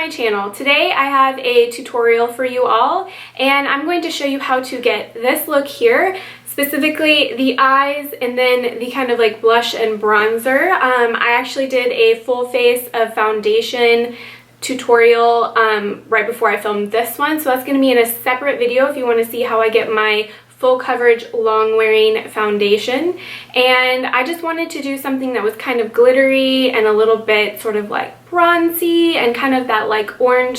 my channel. Today I have a tutorial for you all, and I'm going to show you how to get this look here, specifically the eyes and then the kind of like blush and bronzer. I actually did a full face of foundation tutorial right before I filmed this one, so that's going to be in a separate video if you want to see how I get my full coverage long wearing foundation. And I just wanted to do something that was kind of glittery and a little bit sort of like bronzy and kind of that like orange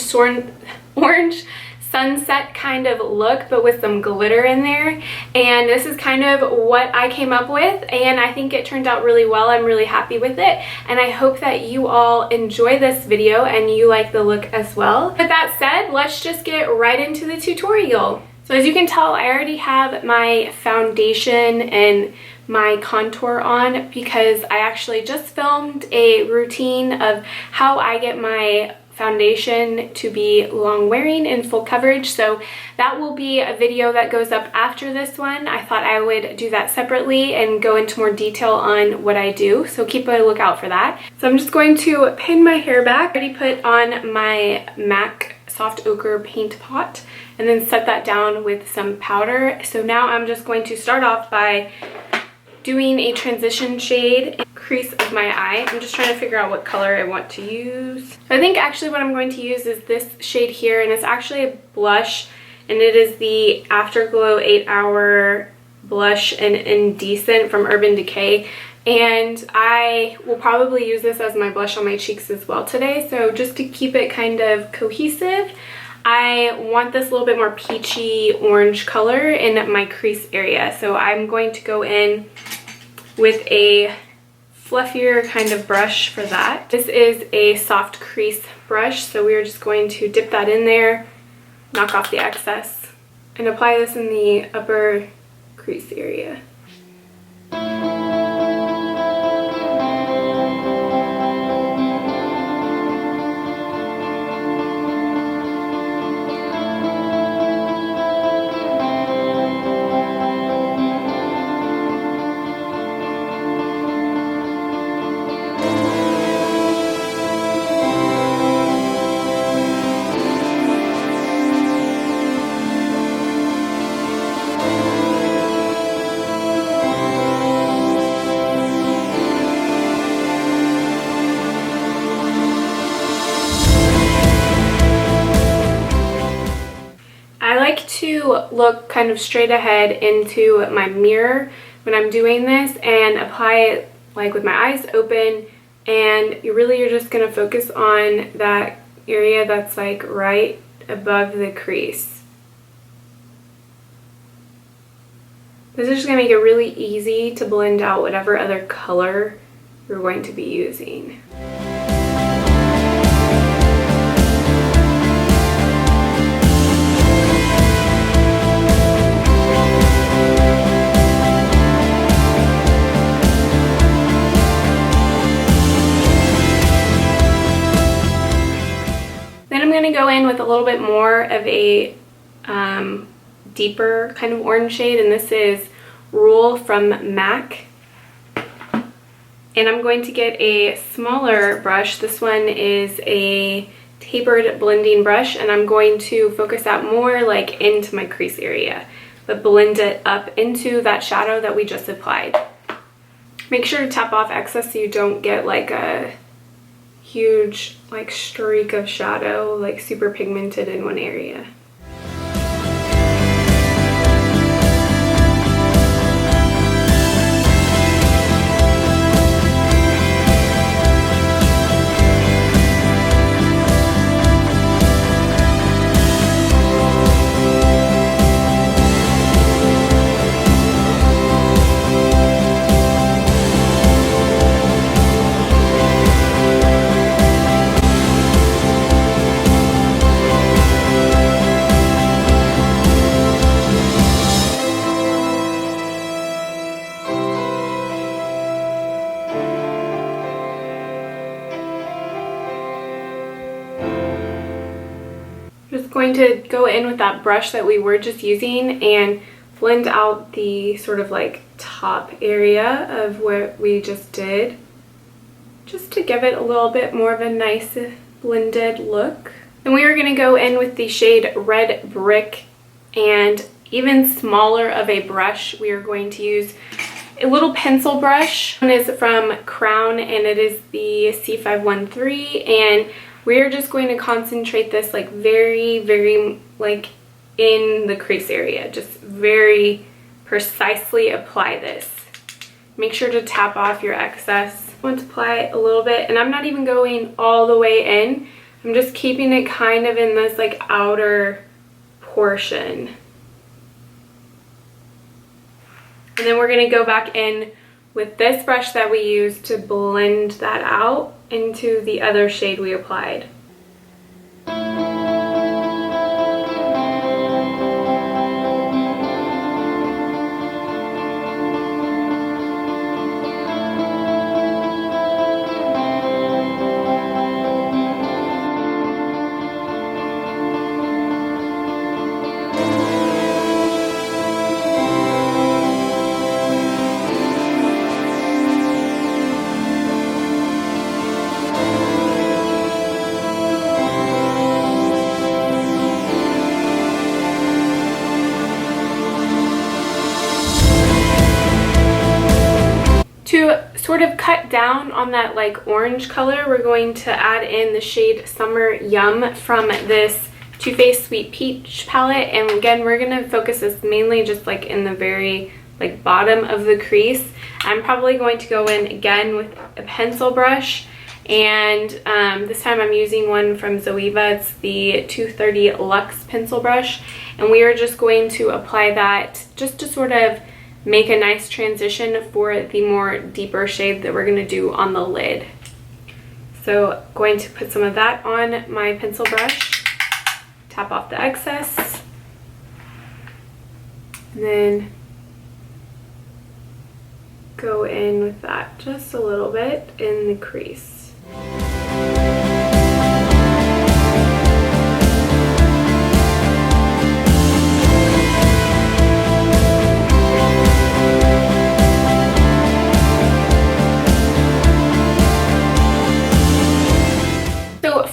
sunset kind of look, but with some glitter in there. And this is kind of what I came up with, and I think it turned out really well. I'm really happy with it, and I hope that you all enjoy this video and you like the look as well. With that said, let's just get right into the tutorial. So as you can tell, I already have my foundation and my contour on because I actually just filmed a routine of how I get my foundation to be long wearing and full coverage, so that will be a video that goes up after this one. I thought I would do that separately and go into more detail on what I do, so keep a lookout for that. So I'm just going to pin my hair back. I already put on my MAC Soft Ochre paint pot and then set that down with some powder. So now I'm just going to start off by doing a transition shade in the crease of my eye. I'm just trying to figure out what color I want to use. I think actually what I'm going to use is this shade here, and it's actually a blush, and it is the Afterglow 8-Hour Blush in Indecent from Urban Decay. And I will probably use this as my blush on my cheeks as well today. So just to keep it kind of cohesive, I want this a little bit more peachy orange color in my crease area. So I'm going to go in with a fluffier kind of brush for that. This is a soft crease brush, so we're just going to dip that in there, knock off the excess, and apply this in the upper crease area. To look kind of straight ahead into my mirror when I'm doing this and apply it like with my eyes open, and you're just going to focus on that area that's like right above the crease. This is just going to make it really easy to blend out whatever other color you're going to be using. Go in with a little bit more of a deeper kind of orange shade, and this is Rule from MAC. And I'm going to get a smaller brush. This one is a tapered blending brush, and I'm going to focus that more like into my crease area, but blend it up into that shadow that we just applied. Make sure to tap off excess so you don't get like a huge like streak of shadow, like super pigmented in one area. Just going to go in with that brush that we were just using and blend out the sort of like top area of what we just did, just to give it a little bit more of a nice blended look. Then we are going to go in with the shade Red Brick, and even smaller of a brush. We are going to use a little pencil brush. One is from Crown and it is the C513, and we're just going to concentrate this like very like in the crease area. Just very precisely apply this. Make sure to tap off your excess. I want to apply a little bit, and I'm not even going all the way in. I'm just keeping it kind of in this like outer portion. And then we're going to go back in with this brush that we used to blend that out into the other shade we applied. Sort of cut down on that like orange color, we're going to add in the shade Summer Yum from this Too Faced Sweet Peach palette. And again, we're going to focus this mainly just like in the very like bottom of the crease. I'm probably going to go in again with a pencil brush, and this time I'm using one from Zoeva. It's the 230 Luxe pencil brush, and we are just going to apply that just to sort of make a nice transition for the more deeper shade that we're going to do on the lid. So going to put some of that on my pencil brush, tap off the excess, and then go in with that just a little bit in the crease.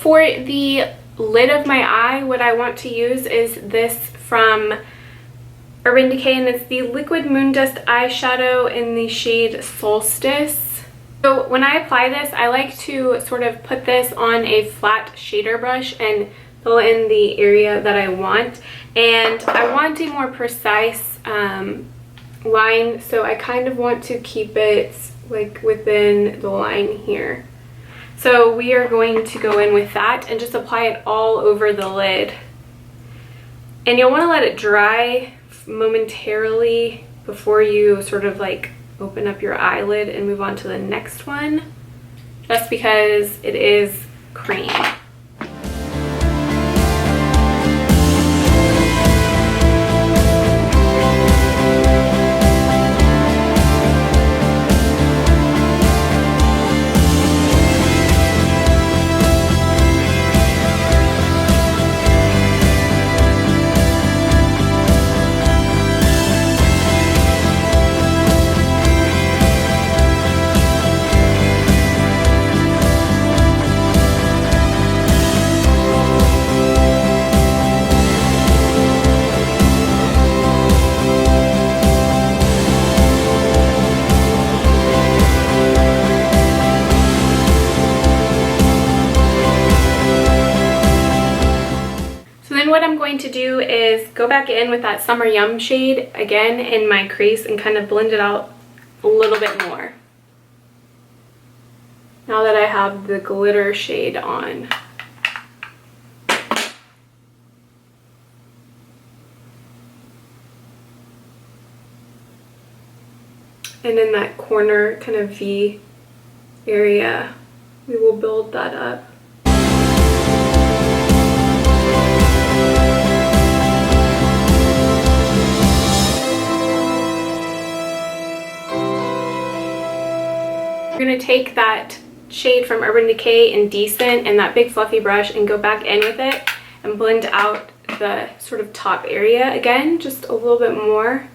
For the lid of my eye, what I want to use is this from Urban Decay, and it's the Liquid Moondust eyeshadow in the shade Solstice. So when I apply this, I like to sort of put this on a flat shader brush and fill in the area that I want. And I want a more precise line, so I kind of want to keep it like within the line here. So we are going to go in with that and just apply it all over the lid. And you'll want to let it dry momentarily before you sort of like open up your eyelid and move on to the next one, just because it is cream. To do is go back in with that Summer Yum shade again in my crease and kind of blend it out a little bit more now that I have the glitter shade on. And in that corner kind of V area, we will build that up. We're going to take that shade from Urban Decay, Indecent, and that big fluffy brush and go back in with it and blend out the sort of top area again, just a little bit more.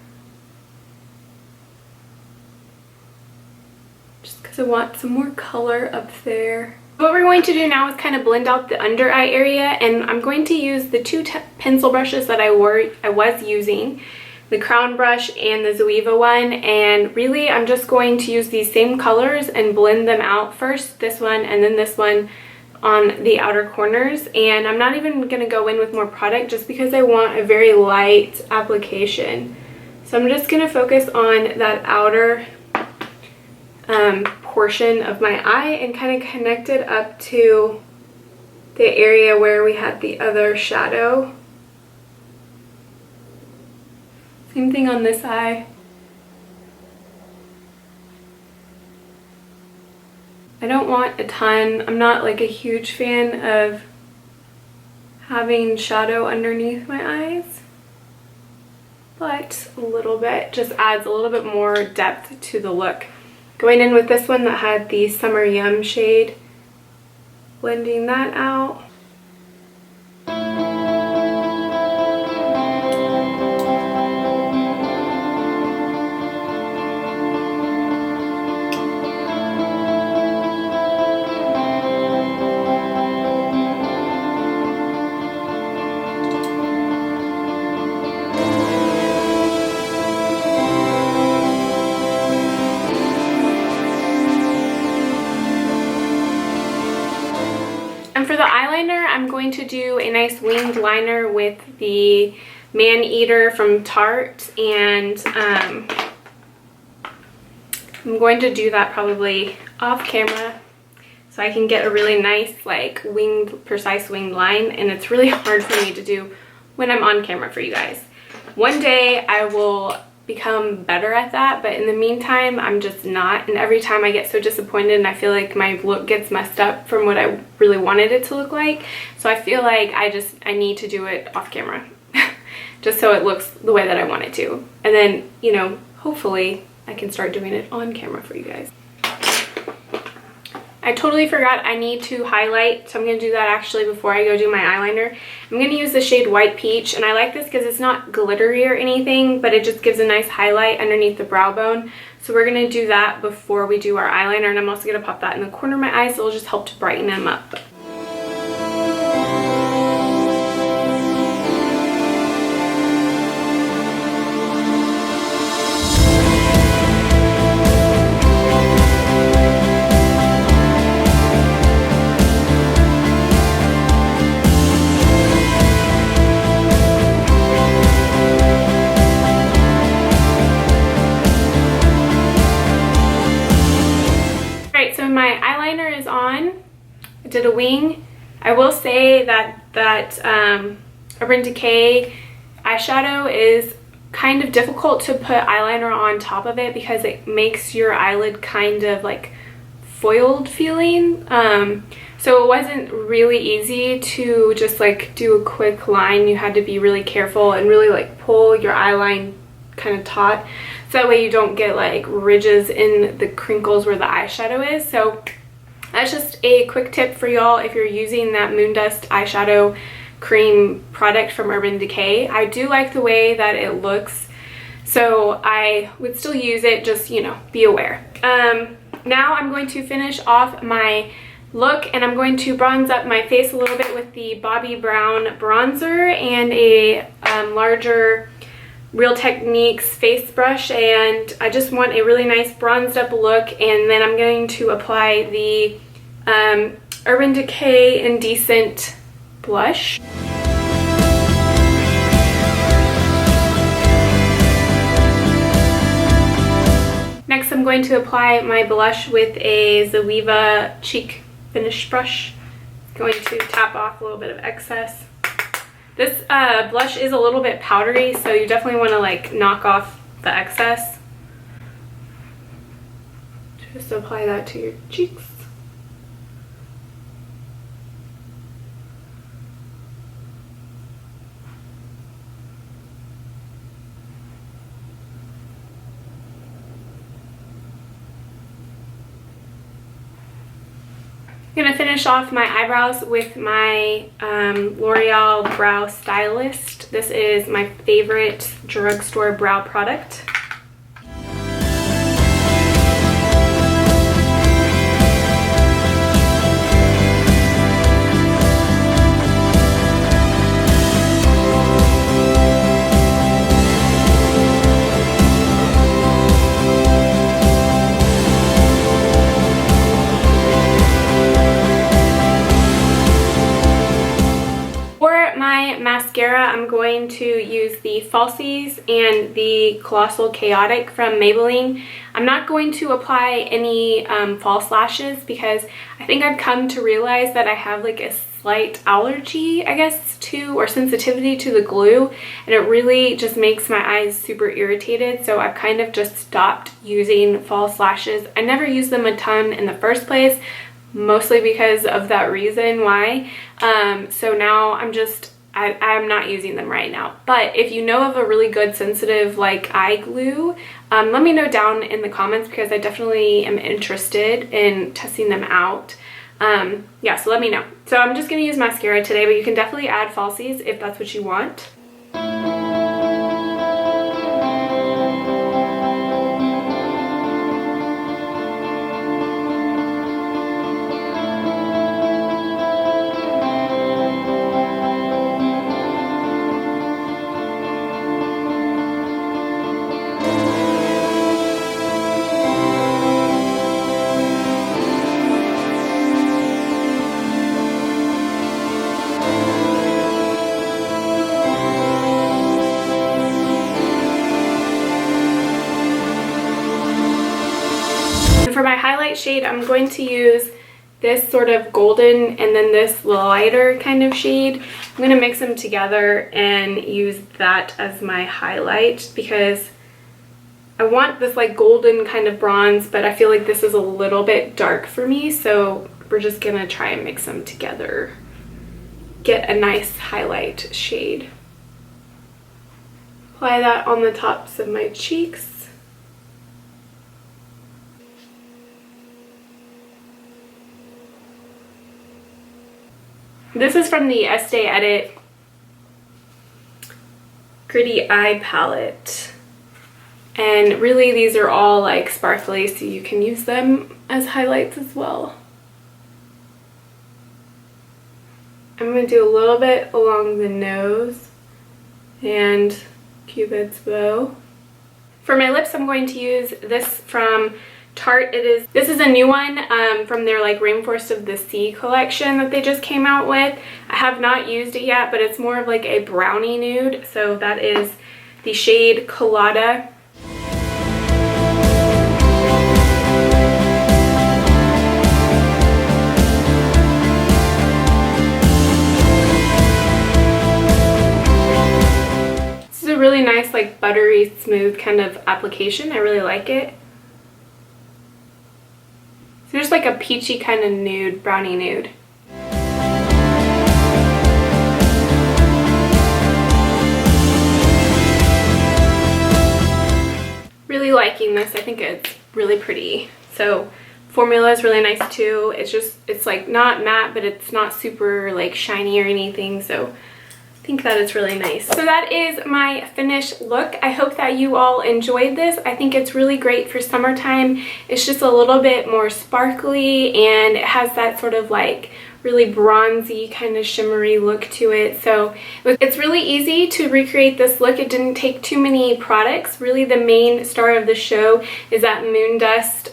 Just because I want some more color up there. What we're going to do now is kind of blend out the under eye area, and I'm going to use the two pencil brushes that I was using, the Crown brush and the Zoeva one, and really I'm just going to use these same colors and blend them out first, this one and then this one on the outer corners. And I'm not even going to go in with more product just because I want a very light application. So I'm just going to focus on that outer portion of my eye and kind of connect it up to the area where we had the other shadow. Same thing on this eye. I don't want a ton. I'm not like a huge fan of having shadow underneath my eyes, but a little bit just adds a little bit more depth to the look. Going in with this one that had the Summer Yum shade, blending that out. For the eyeliner, I'm going to do a nice winged liner with the Maneater from Tarte, and I'm going to do that probably off camera so I can get a really nice like winged, precise winged line, and it's really hard for me to do when I'm on camera for you guys. One day I will become better at that, but in the meantime I'm just not, and every time I get so disappointed and I feel like my look gets messed up from what I really wanted it to look like. So I feel like I need to do it off camera just so it looks the way that I want it to, and then, you know, hopefully I can start doing it on camera for you guys. I totally forgot I need to highlight, so I'm going to do that actually before I go do my eyeliner. I'm going to use the shade White Peach, and I like this because it's not glittery or anything, but it just gives a nice highlight underneath the brow bone. So we're going to do that before we do our eyeliner, and I'm also going to pop that in the corner of my eyes, so it'll just help to brighten them up. My eyeliner is on. I did a wing. I will say that Urban Decay eyeshadow is kind of difficult to put eyeliner on top of it because it makes your eyelid kind of like foiled feeling. So it wasn't really easy to just like do a quick line. You had to be really careful and really like pull your eyeline kind of taut, so that way you don't get like ridges in the crinkles where the eyeshadow is. So that's just a quick tip for y'all if you're using that Moondust eyeshadow cream product from Urban Decay. I do like the way that it looks, so I would still use it, just, you know, be aware. Now I'm going to finish off my look, and I'm going to bronze up my face a little bit with the Bobbi Brown bronzer and a larger Real Techniques face brush, and I just want a really nice bronzed up look. And then I'm going to apply the Urban Decay Indecent blush. Next I'm going to apply my blush with a Zoeva cheek finish brush. Going to tap off a little bit of excess. This blush is a little bit powdery, so you definitely want to like knock off the excess. Just apply that to your cheeks. I'm going to finish off my eyebrows with my L'Oreal Brow Stylist. This is my favorite drugstore brow product. going to use the Falsies and the Colossal Chaotic from Maybelline. I'm not going to apply any false lashes because I think I've come to realize that I have like a slight allergy, I guess, to, or sensitivity to the glue, and it really just makes my eyes super irritated. So I've kind of just stopped using false lashes. I never used them a ton in the first place, mostly because of that reason why. So now I'm not using them right now. But if you know of a really good sensitive like eye glue, let me know down in the comments because I definitely am interested in testing them out. Yeah, so let me know. So I'm just going to use mascara today, but you can definitely add falsies if that's what you want. For my highlight shade, I'm going to use this sort of golden and then this lighter kind of shade. I'm going to mix them together and use that as my highlight because I want this like golden kind of bronze, but I feel like this is a little bit dark for me, so we're just going to try and mix them together. Get a nice highlight shade. Apply that on the tops of my cheeks. This is from the Estee Edit Gritty Eye Palette. And really these are all like sparkly, so you can use them as highlights as well. I'm going to do a little bit along the nose and Cupid's bow. For my lips, I'm going to use this from Tarte. This is a new one from their like Rainforest of the Sea collection that they just came out with. I have not used it yet, but it's more of like a brownie nude. So that is the shade Colada. This is a really nice like buttery smooth kind of application. I really like it. So just like a peachy kind of nude, brownie nude. Really liking this. I think it's really pretty. So formula is really nice too. It's like not matte, but it's not super like shiny or anything. So I think that it's really nice. So that is my finished look. I hope that you all enjoyed this. I think it's really great for summertime. It's just a little bit more sparkly and it has that sort of like really bronzy kind of shimmery look to it. So it's really easy to recreate this look. It didn't take too many products. Really the main star of the show is that Moondust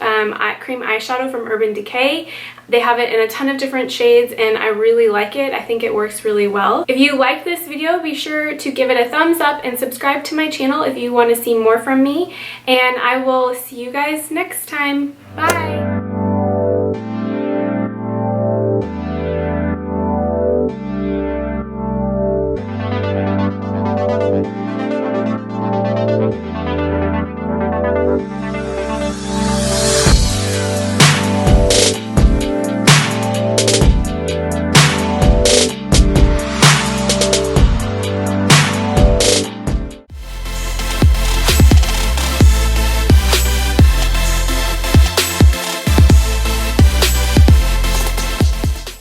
cream eyeshadow from Urban Decay. They have it in a ton of different shades and I really like it. I think it works really well. If you like this video, be sure to give it a thumbs up and subscribe to my channel if you want to see more from me. And I will see you guys next time. Bye!